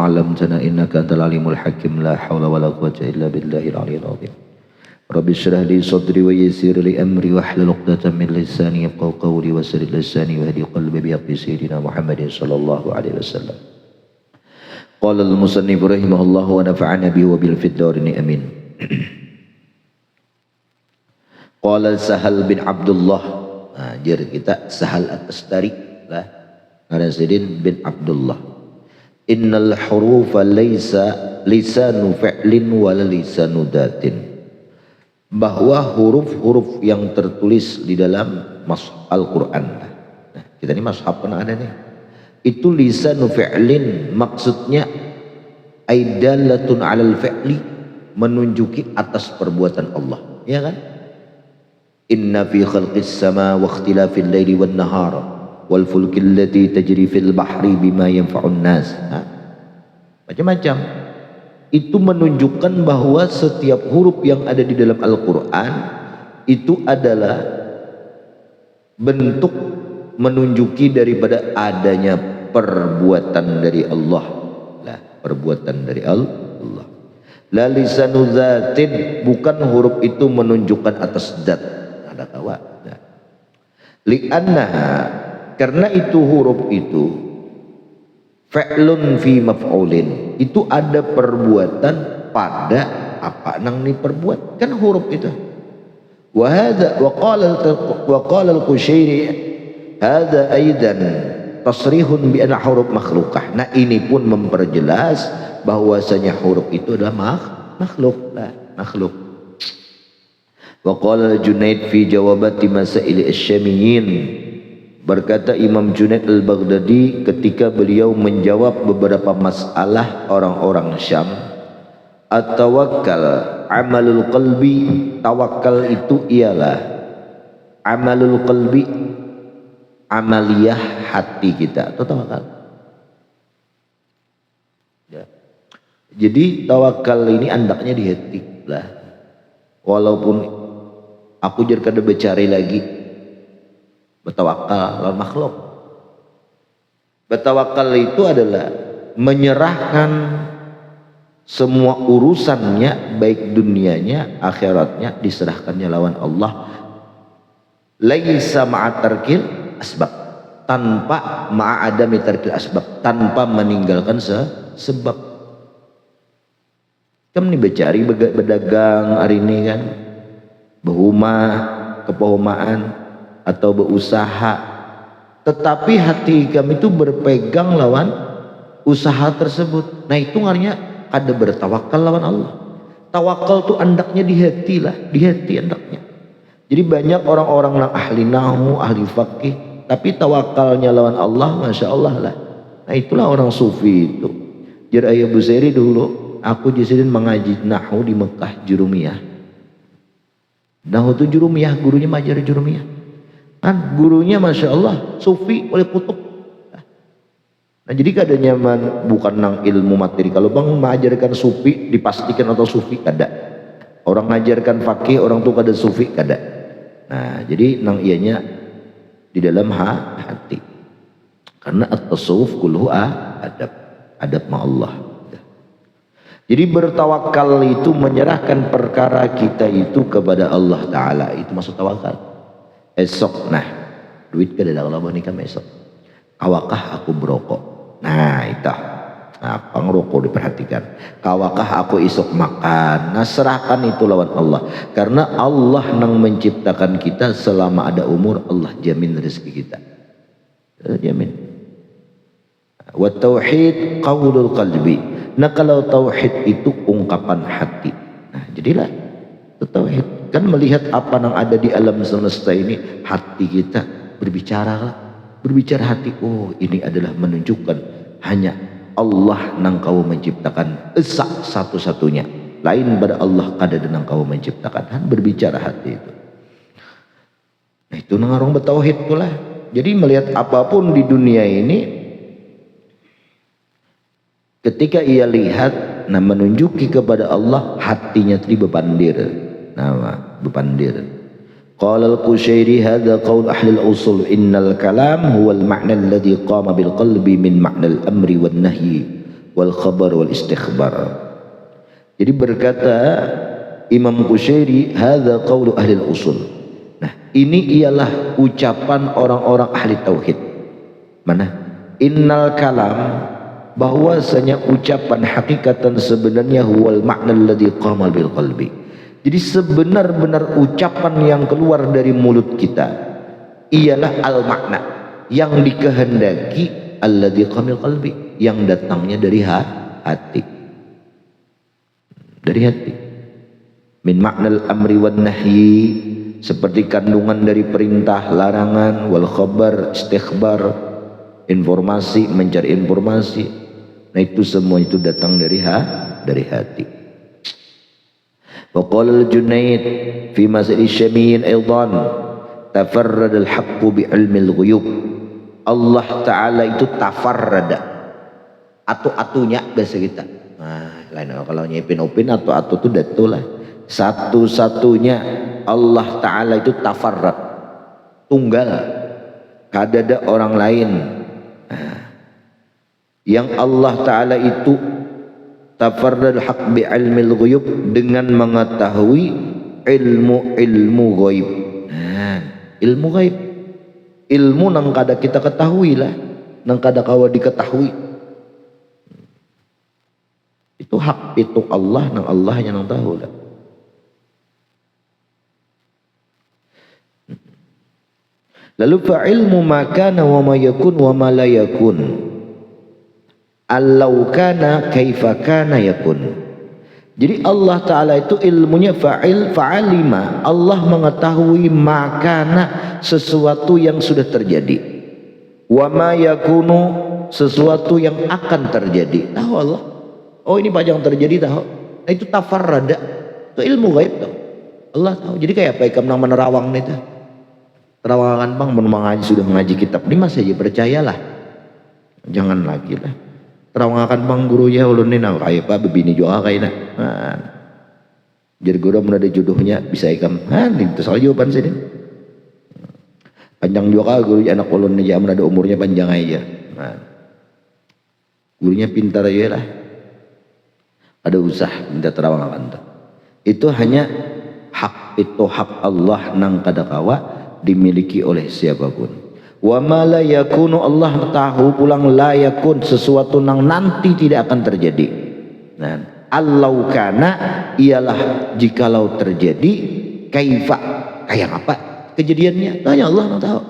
علمتنا إنك أنت العليم الحكيم لا حول ولا قوة إلا بالله العلي العظيم رب اشرح لي صدري ويسر لي أمري واحلل عقدة من لساني يفقهوا قولي وسدد لساني واهدي قلبي بحق سيدنا محمد صلى الله عليه وسلم. قال المصنف رحمه الله ونفعنا به وبالفدارين آمين. Qala Sahal bin Abdullah, kita Sahal At-Tastari lah, Nasidin bin Abdullah. Innal hurufa laysa lisanu fi'lin wala lisanu datin. Bahwa huruf-huruf yang tertulis di dalam Al-Quran, nah, kita ini mashab pernah ada nih, itu lisanu fi'lin, maksudnya aidalatun alal fi'li, menunjuki atas perbuatan Allah, ya kan? Inna fi khalqis sama wa ikhtilafil laili wan nahar wal fulki allati tajri fil bahri bima yanfa'un nas. Macam-macam. Itu menunjukkan bahwa setiap huruf yang ada di dalam Al-Quran itu adalah bentuk menunjuki daripada adanya perbuatan dari Allah. Lah, perbuatan dari Allah. La lisanu zatin, bukan huruf itu menunjukkan atas zat. Ada kawan. Nah. Li'annaha, karena itu huruf itu fa'lun fi maf'ulin, itu ada perbuatan pada apa nang diperbuat, kan huruf itu. Wa hadza wa qala al-Qushairi hadza aidan tasrihun bi anna huruf makhluqah. Nah, ini pun memperjelas bahwasanya huruf itu adalah makhluk. Wa qala Junaid fi jawabati masail asy-Syamiyyin, berkata Imam Junaid al-Baghdadi ketika beliau menjawab beberapa masalah orang-orang Syam, at-tawakkal amalul qalbi, tawakal itu ialah amalul qalbi, amaliyah hati kita, atau tawakal. Ya. Jadi tawakal ini andaknya di hati lah. Walaupun aku jadi kada bercari lagi, bertawakal lawan makhluk. Bertawakal itu adalah menyerahkan semua urusannya, baik dunianya, akhiratnya, diserahkannya lawan Allah. Laisa ma'atarkil asbab, tanpa ma'adami tarkil asbab, tanpa meninggalkan sebab. Kamu nih bercari berdagang hari ini kan, berumah, kepohomaan, atau berusaha, tetapi hati kami itu berpegang lawan usaha tersebut. Nah, itu artinya ada bertawakal lawan Allah. Tawakal tuh andaknya di hati lah, di hati andaknya. Jadi banyak orang-orang yang ahli nahwu, ahli fakih, tapi tawakalnya lawan Allah, masya Allah lah. Nah, itulah orang sufi itu. Jadi Ayah Busairi dulu, aku jisidin mengaji nahwu di Mekah Jurumiyah. Nahwu itu Jurumiyah, gurunya majar Jurumiyah. Kan gurunya masya Allah sufi oleh kutub. Nah, jadi kada nyaman bukan nang ilmu materi. Kalau bang mengajarkan sufi dipastikan atau sufi kada. Orang mengajarkan fakih orang tuh kada sufi kada. Nah, jadi nang ianya di dalam hati. Karena at-tasawuf kulluhu adab ma Allah. Jadi bertawakal itu menyerahkan perkara kita itu kepada Allah Ta'ala, itu maksud tawakal. Esok, nah duit kada ada kalau nikah esok, kawakah aku berokok, nah itu apa ngerokok diperhatikan, kawakah aku esok makan, nah serahkan itu lawan Allah, karena Allah nang menciptakan kita. Selama ada umur Allah jamin rezeki kita, jamin. Wa tauhid qaulul qalbi. Nah, kalau tauhid itu ungkapan hati. Nah, jadilah tauhid kan melihat apa yang ada di alam semesta ini, hati kita berbicara hati. Oh, ini adalah menunjukkan hanya Allah nang kau menciptakan, esa satu-satunya, lain pada Allah kada nang kau menciptakan. Han berbicara hati itu. Nah, itu nang orang bertauhid itulah. Jadi melihat apapun di dunia ini, ketika ia lihat, nah menunjuki kepada Allah, hatinya tadi bepandir. Nah, bepandir. Qala al-Qushairi hadza qaul ahli al-usul innal kalam huwa al-ma'na alladhi qama bil qalbi min ma'na al-amri wan nahyi wal khabar wal istikhbar. Jadi berkata Imam Qushairi, hadza qaulu ahli usul. Nah, ini ialah ucapan orang-orang ahli tauhid. Mana? Innal kalam, bahwasanya ucapan hakikatan sebenarnya huwal makna alladhi qama bil qalbi. Jadi sebenar-benar ucapan yang keluar dari mulut kita ialah al makna yang dikehendaki alladhi qama bil qalbi, yang datangnya dari hati. Dari hati. Min maknal amri wan nahyi, seperti kandungan dari perintah, larangan, wal khabar, istikhbar, informasi, mencari informasi. Nah itu semua itu datang dari hati. Wa qala al-Junayd fi Mas'al Syamiyin aidan, tafarrada al-haqqu bi ilmi al-ghuyub. Allah Ta'ala itu tafarrada, atu-atunya bahasa kita. Nah, lain kalau nyepin upin atu-atu itu datulah. Satu-satunya Allah Ta'ala itu tafarrad, tunggal, kadada orang lain. Nah, yang Allah Ta'ala itu tafarrad haq bi ilmil ghuyub, dengan mengetahui ilmu ghaib. Nah, ilmu ghaib, ilmu nang kada kita ketahui lah, nang kada kawa diketahui. Itu hak pituk Allah, nang Allah yang nang tahu lah. Lalu fa ilmu ma kana wa ma yakun wa ma la yakun, allau kana kaifa kana yakun. Jadi Allah Ta'ala itu ilmunya fa'alima, Allah mengetahui makana, sesuatu yang sudah terjadi, wa ma yakunu, sesuatu yang akan terjadi. Tahu Allah, oh ini pajang terjadi tahu. Nah itu tafarrada, itu ilmu gaib tahu. Allah tahu. Jadi kayak apa ikam nang menerawang itu, terawangan bang mengaji, sudah mengaji kitab ini masih aja percayalah, jangan lagi lah. Terawangan bang guru ya ulun ini nak kayak apa bebini juga kayak nah. Jadi guru mun ada jodohnya bisa ikam. Itu soal jawaban sini. Panjang juga guru anak ulun aja mun ada umurnya panjang aja. Nah. Gurunya pintar aja lah. Ada usaha minta terawangan. Itu hanya hak, itu hak Allah nang kada kawa dimiliki oleh siapapun. Wa ma la yakunu, Allah tahu pulang la yakun, sesuatu nang nanti tidak akan terjadi. Nah, allau kana ialah jikalau terjadi, kaifa kayak apa kejadiannya, tanya Allah nang tahu.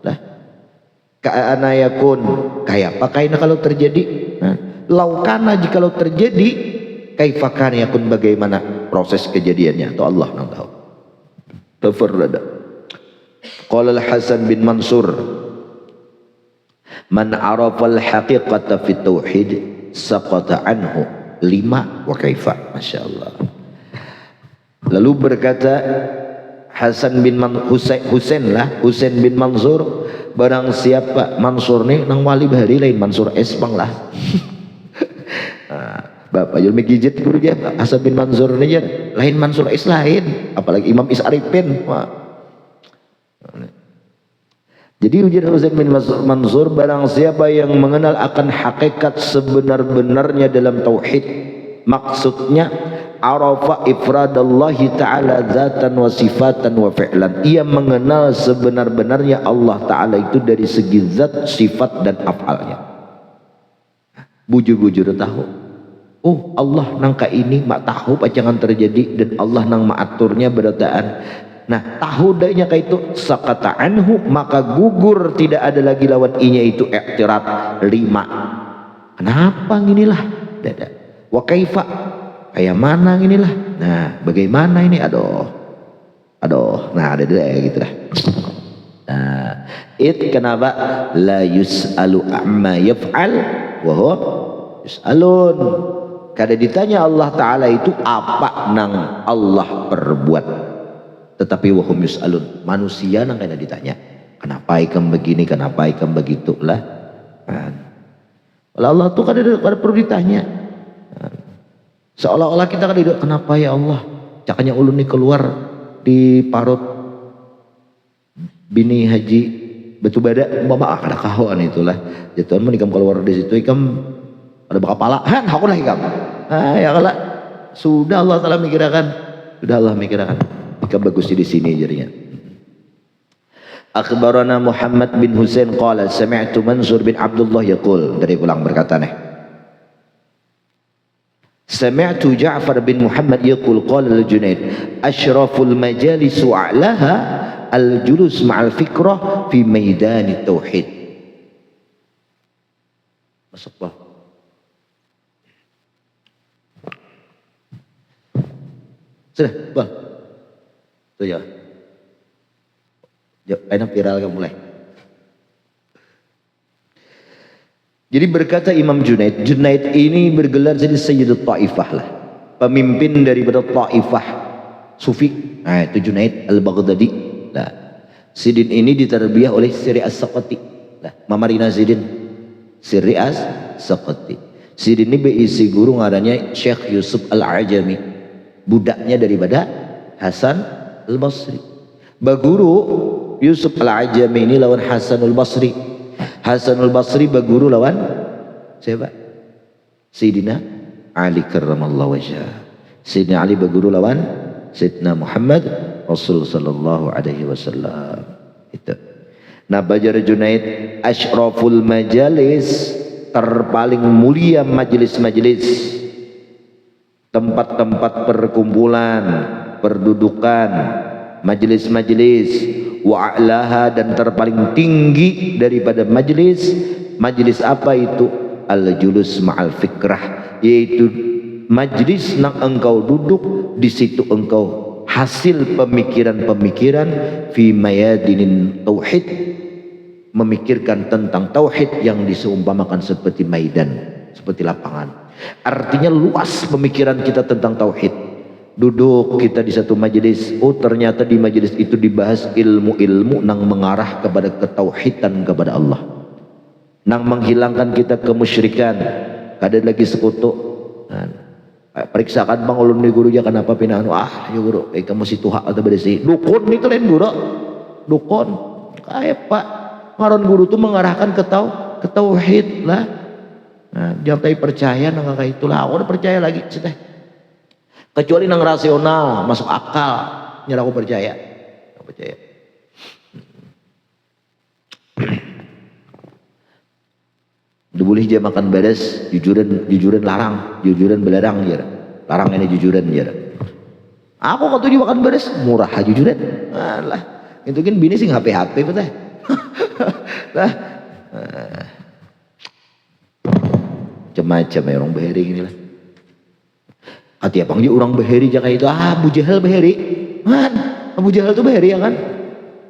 Lah, kana yakun kayak apa kaina kalau terjadi. Nah, lau kana jikalau terjadi, kaifa kana yakun bagaimana proses kejadiannya, itu Allah nang tahu. Tafarrada. Qala al-Hasan bin Mansur, man arafal haqiqata fit tauhid saqata anhu lima wa kaifa. Masya Allah. Lalu berkata Hasan bin Husain bin Mansur, barang siapa Mansur nih nang wali bahari lain Mansur Espang lah. Bapak Julmi Gijit guru dia Hasan bin Mansur nih lain Mansur Es lain, apalagi Imam Is Arifin. Jadi ujar Husain bin Mansur, barang siapa yang mengenal akan hakikat sebenar-benarnya dalam tauhid, maksudnya arafa ifradallahi ta'ala zatan wa sifatan wa fi'lan, ia mengenal sebenar-benarnya Allah Ta'ala itu dari segi zat, sifat dan af'alnya. Bujur-bujur tahu, oh Allah nangka ini mak tahu pacangan terjadi, dan Allah nang maaturnya berataan. Nah tahu dahnya kayak itu sakata anhu, maka gugur, tidak ada lagi lawan inya itu i'tirad. Lima, kenapa ginilah dada, wa kaifa kayak mana ginilah, nah bagaimana ini, aduh nah ada gitu dah. Nah kenapa la yus'alu amma yaf'al wa huwa yus'alun, kada ditanya Allah Ta'ala itu apa nang Allah perbuat, tetapi wahum yus'alun, manusia nang kena ditanya kenapa ikam begini, kenapa ikam begitu lah. Allah tuh kada perlu ditanya. Seolah-olah kita kan hidup, kenapa ya Allah cakanya ulun nih keluar di parut bini haji betu bada, bapak kada kawan itulah jatuhan ikam keluar di situ, ikam ada kepala han aku lah hikam ya kalau sudah Allah Ta'ala mikirkan jika bagus di sini jadinya. Akhbarana Muhammad bin Husain qala sami'tu Mansur bin Abdullah yaqul, dari ulang berkata nih, sami'tu Ja'far bin Muhammad yaqul qala al-Junaid asyraful majalis a'laha al-julus ma'al fikrah fi maidan tauhid. Masuk bah. Sudah, bah. Tuh ya. Enak viral kan mulai. Jadi berkata Imam Junaid ini bergelar jadi Sayyidut Ta'ifah lah, pemimpin daripada Ta'ifah Sufi. Nah itu Junaid al-Baghdadi. Nah, Sidin ini ditarbiyah oleh Siri As-Saqati. Nah, Mamarina Siri As-Saqati. Sidin ini berisi guru ngaranya Syekh Yusuf Al-Ajami, budaknya daripada Hasan Al-Basri. Baguru Yusuf Al-Ajami ini lawan Hasanul Basri. Hasanul Basri baguru lawan siapa? Sayyidina Ali karramallahu wajhah. Sayyidina Ali baguru lawan Sayyidina Muhammad Rasul sallallahu alaihi wasallam. Itu. Nah, bajar Junaid asyraful majalis, terpaling mulia majelis-majelis, tempat-tempat perkumpulan, perdudukan, majelis-majelis, wa'alaha, dan terpaling tinggi daripada majelis apa itu? Al-julus ma'al fikrah, yaitu majelis nang engkau duduk di situ engkau hasil pemikiran-pemikiran fi mayadinin tauhid, memikirkan tentang tauhid yang diseumpamakan seperti maidan, seperti lapangan. Artinya luas pemikiran kita tentang tauhid. Duduk kita di satu majelis, oh ternyata di majelis itu dibahas ilmu-ilmu nang mengarah kepada ketauhidan kepada Allah, nang menghilangkan kita kemusyrikan, kada lagi sekutu. Nah, periksakan bang ulun di guru ya kenapa pinaan, ya guru kamu si tuha atau bersih dukun itu lain guru, dukun kayak pak ngaron guru tuh mengarahkan ke tauhid lah. Nah, jangan percaya nang kayak itulah, aku udah percaya lagi ceteh. Kecuali nang rasional, masuk akal, nyala aku percaya. Boleh dia makan beres, jujuran larang, jujuran belarang ya. Larang ini jujuran ya. Aku kata dia makan beres, murah jujuran. Alah, itu kan bini sing HP betul. Lah. Macam-macam ya orang beheri ini lah. Hati apa dia orang beheri jaga itu, Abu Jahal beheri man, Abu Jahal tuh beheri ya kan,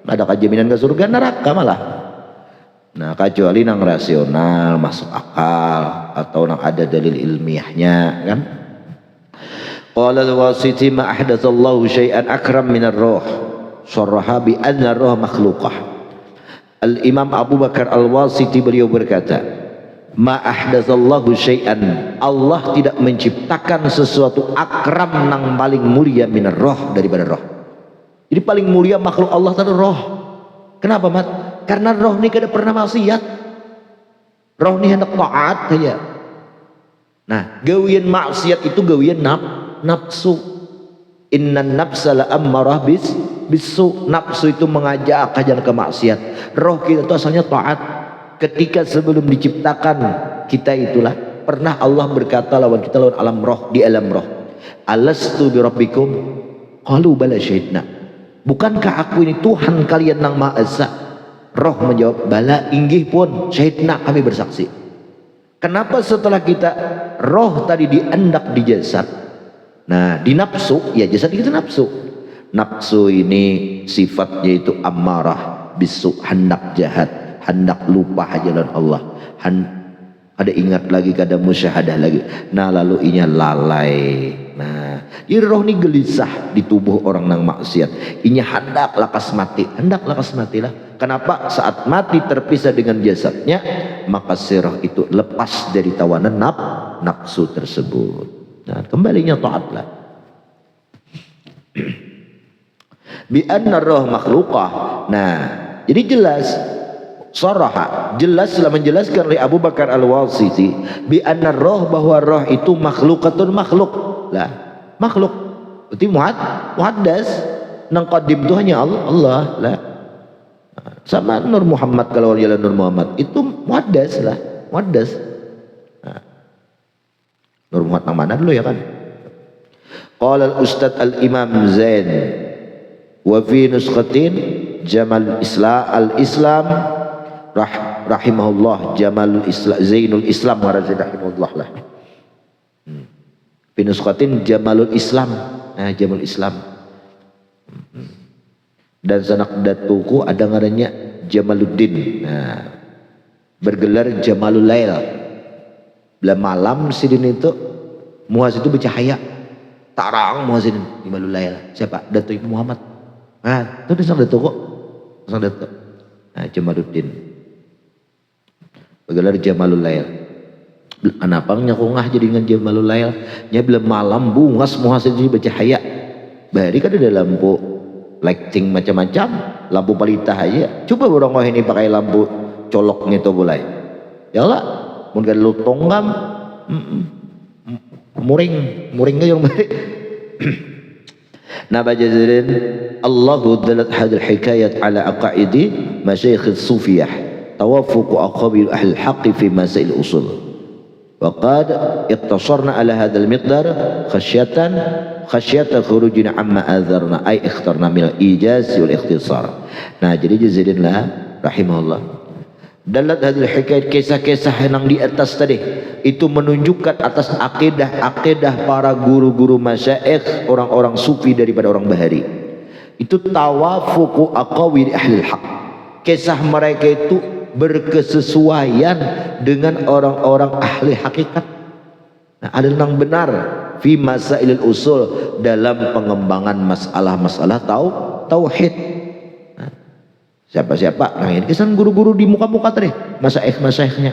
ada kejaminan ke surga neraka malah. Nah kecuali nang rasional, masuk akal, atau nang ada dalil ilmiahnya kan. Qala al-Wasiti ma ahdatsallahu syai'an akram minar ruh, syarraha bi anna ruh makhluqah. Al-Imam Abu Bakar Al-Wasiti beliau berkata, ma ahdatsallahu syai'an, Allah tidak menciptakan sesuatu akram nang paling mulia minar roh, daripada roh. Jadi paling mulia makhluk Allah itu roh. Kenapa mat? Karena roh ini kada pernah maksiat, roh ini hendak taat saja. Nah gawian maksiat itu gawian nafsu. Innan nafsa la ammarah bisu, nafsu itu mengajak kajian ke maksiat. Roh kita itu asalnya taat. Ketika sebelum diciptakan kita itulah pernah Allah berkata lawan kita lawan alam roh, di alam roh, alastu bi rabbikum qalu bala syahidna, bukankah aku ini Tuhan kalian nang Maha Esa? Roh menjawab bala, inggih pun syahidna, kami bersaksi. Kenapa setelah kita roh tadi diandak di jasad, nah di nafsu, ya jasad kita nafsu ini sifatnya itu amarah bisu, hendak jahat, hendak lupa jalan Allah, ada ingat lagi, kada musyahadah lagi, nah lalu inya lalai. Nah ini roh ini gelisah di tubuh orang nang maksiat, inya hendak lakas matilah. Kenapa? Saat mati terpisah dengan jasadnya, maka sirah itu lepas dari tawanan nafsu tersebut. Nah kembalinya taatlah. Bi anna roh makhlukah. Nah jadi jelas Saraha, jelas telah menjelaskan oleh Abu Bakar Al-Wasiti bi anna roh, bahwa roh itu makhlukatun, makhluk lah, makhluk berarti muhaddas. Nang qadim itu hanya Allah lah, sama Nur Muhammad. Kalau jalan Nur Muhammad itu muhaddas lah, muhaddas. Nur Muhammad nang mana dulu ya kan. Qala al-Ustadz al-Imam Zain wa fi nuskhatin Jamal al-Islam rahimahullah, Jamalul Islam, Zainul Islam rahimahullah lah. Fi nuskhatin Jamalul Islam, Jamalul Islam. Dan sanak datuku ada ngarannya Jamaluddin. Bergelar Jamalul Lail. Bila malam sidin itu muhas itu bercahaya. Tarang muhasin Jamalul Lail. Siapa? Datuk Muhammad. Itu dia sang datuk kok. Sang datuk. Jamaluddin. Bergelar Jamalul Lail. Anapangnya kongah jadi dengan Jamalul Lail. Nya bila malam bungas muhasin itu bercahaya. Bari kan ada lampu lighting macam-macam, lampu pelita aja. Coba orang ini pakai lampu coloknya itu boleh. Ya lah, mungkin lu tonggam, muring yang baik. Nah baca zidin, Allahu dalat hadil hikayat ala aqaidi masyayikh sufiyah, tawafuq aqabil ahli haqqi fi masail usul. وقد اقتصرنا على هذا المقدار خشية خروجنا عما أذرنا أي اخترنا من الإيجاز والاختصار. Nah jadi jazidin lah rahimahullah, dalat hadil hikayat, kisah-kisah yang di atas tadi itu menunjukkan atas akidah para guru-guru masyaikh, orang-orang sufi daripada orang bahari. Itu tawafuqu aqawil ahlil haq, kisah mereka itu berkesesuaian dengan orang-orang ahli hakikat. Nah, ada yang benar fi masailil usul, dalam pengembangan masalah-masalah tauhid. Nah, siapa-siapa? Nah, ini kesan guru-guru di muka-muka tadi, masyaikh-masyaikh-nya.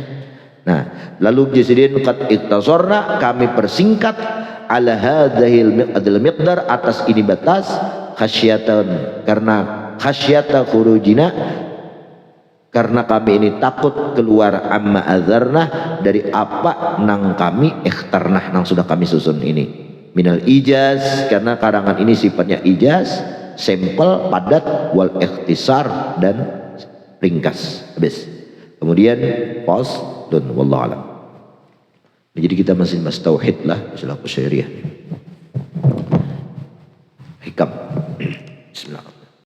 Nah, lalu jazidin qad iktasorna, kami persingkat ala hadzal miqdar, atas ini batas, khasyatan, karena khasyata khurujina, karena kami ini takut keluar amma adzarnah, dari apa nang kami ikhtarnah, nang sudah kami susun ini, minal ijaz, karena karangan ini sifatnya ijaz, sampel, padat, wal ikhtisar, dan ringkas. Habis. Kemudian pause dan wallahu alam. Jadi kita masih mas tauhid lah, istilah Qusyairiyah. Hikam.